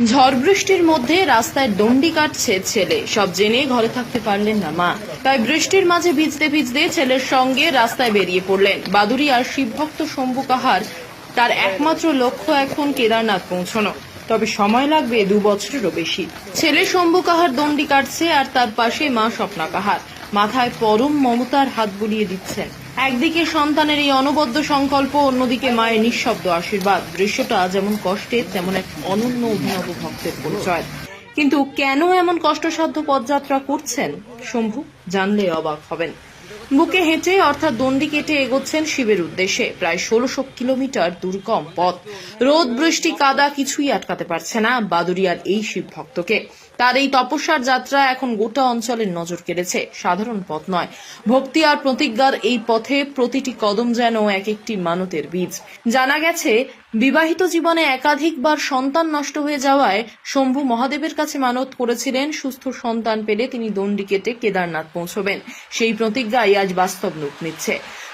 ঝড় বৃষ্টির মধ্যে রাস্তায় দণ্ডি কাটছে ছেলে, সব জেনে ঘরে থাকতে পারলেন না মা। তাই বৃষ্টির মাঝে ভিজতে ভিজতে ছেলের সঙ্গে রাস্তায় বেরিয়ে পড়লেন বাদুড়িয়ার শিবভক্ত শম্ভু কাহার। তার একমাত্র লক্ষ্য এখন কেদারনাথ পৌঁছানো, তবে সময় লাগবে 2 বছরেরও বেশি। ছেলে শম্ভু কাহার দণ্ডি কাটছে আর তার পাশে মা স্বপ্না কাহার মাথায় পরম মমতার হাত বুলিয়ে দিচ্ছেন। একদিকে সন্তানের এই অনবদ্য সংকল্প, অন্যদিকে মায়ের নিঃশব্দ আশীর্বাদ। দৃশ্যটা যেমন কষ্টের তেমন এক অনন্য অভিনব ভক্তের পরিচয়। কিন্তু কেন এমন কষ্টসাধ্য পদযাত্রা করছেন শম্ভু, জানলে অবাক হবেন। বুকে হেঁটে অর্থাৎ দণ্ডি কেটে এগোচ্ছেন শিবের উদ্দেশ্যে। প্রায় 1600 কিলোমিটার দুর্গম পথ। রোদ বৃষ্টি কাদা কিছুই আটকাতে পারছে না বাদুড়িয়ার এই শিব ভক্তকে। তার এই তপস্যার যাত্রা এখন গোটা অঞ্চলের নজর কেড়েছে। সাধারণ পথ নয়, ভক্তি আর প্রতিজ্ঞার এই পথে প্রতিটি কদম যেন এক একটি মানতের বীজ। জানা গেছে, বিবাহিত জীবনে একাধিকবার সন্তান নষ্ট হয়ে যাওয়ায় শম্ভু মহাদেবের কাছে মানত করেছিলেন সুস্থ সন্তান পেলে তিনি দণ্ডি কেটে কেদারনাথ পৌঁছবেন। সেই প্রতিজ্ঞাই আজ বাস্তব রূপ নিচ্ছে।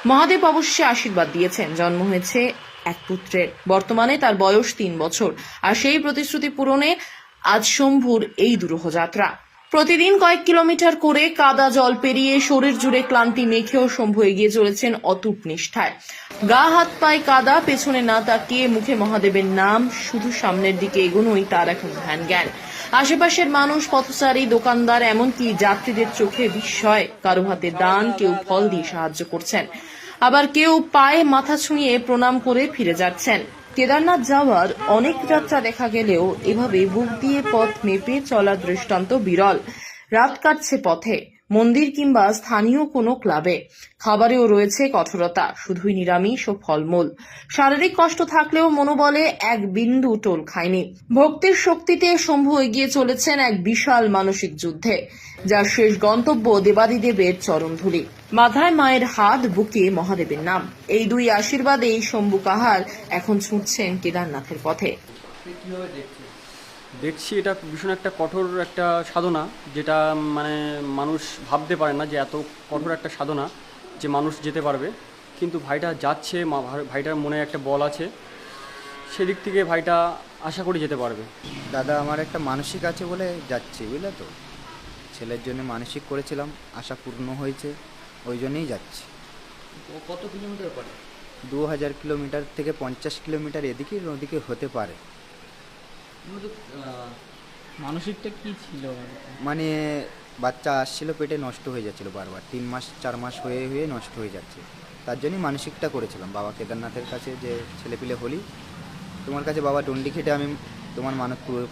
মহাদেব অবশ্যই আশীর্বাদ দিয়েছেন। জন্ম হয়েছে এক পুত্রের, বর্তমানে তার বয়স 3 বছর। আর সেই প্রতিশ্রুতি পূরণে আজ শম্ভুর এই দুরূহ যাত্রা। প্রতিদিন কয়েক কিলোমিটার করে কাদা জল পেরিয়ে শরীর জুড়ে ক্লান্তি মেখেও শম্ভু এগিয়ে চলেছেন অটুট নিষ্ঠায়। গা হাত পায়ে কাদা, পেছনে না তাকিয়ে মুখে মহাদেবের নাম, শুধু সামনের দিকে এগোনোই তার এখন ধ্যান জ্ঞান। আশেপাশের মানুষ, পথচারী, দোকানদার, এমনকি যাত্রীদের চোখে বিস্ময়। কারো হাতে দান, কেউ ফল দিয়ে সাহায্য করছেন, আবার কেউ পায়ে মাথা ছুঁয়ে প্রণাম করে ফিরে যাচ্ছেন। কেদারনাথ যাওয়ার অনেক যাত্রা দেখা গেলেও এভাবে বুক দিয়ে পথ মেপে চলার দৃষ্টান্ত বিরল। রাত কাটছে পথে, মন্দির কিংবা স্থানীয় কোনো ক্লাবে। খাবারেও রয়েছে কঠোরতা, শুধুই নিরামিষ ও ফলমূল। শারীরিক কষ্ট থাকলেও মনোবলে এক বিন্দু টোল খায়নি। ভক্তির শক্তিতে শম্ভু এগিয়ে চলেছেন এক বিশাল মানসিক যুদ্ধে, যার শেষ গন্তব্য দেবাদিদেবের চরণধূলি। মাথায় মায়ের হাত, বুকে মহাদেবের নাম। এই দুই আশীর্বাদেই শম্ভু কাহার এখন ছুটছেন কেদারনাথের পথে। দেখছি এটা ভীষণ একটা কঠোর একটা সাধনা, যেটা মানে মানুষ ভাবতে পারে না যে এত কঠোর একটা সাধনা যে মানুষ যেতে পারবে। কিন্তু ভাইটা যাচ্ছে, ভাইটার মনে একটা বল আছে, সেদিক থেকে ভাইটা আশা করি যেতে পারবে। দাদা, আমার একটা মানসিক আছে বলে যাচ্ছি, বুঝলে তো। ছেলের জন্য মানসিক করেছিলাম, আশা পূর্ণ হয়েছে, ওই জন্যই যাচ্ছি। কত কিলোমিটার পরে? 2000 কিলোমিটার থেকে 50 কিলোমিটার এদিকে ওদিকে হতে পারে। মানসিকটা কি ছিল? মানে বাচ্চা আসছিল, পেটে নষ্ট হয়ে যাচ্ছিল বারবার, 3 মাস 4 মাস হয়ে হয়ে নষ্ট হয়ে যাচ্ছে। তার জন্যই মানসিকটা করেছিলাম বাবা কেদারনাথের কাছে, যে ছেলেপিলে হলি তোমার কাছে বাবা দণ্ডি খেটে আমি তোমার মানত পুরো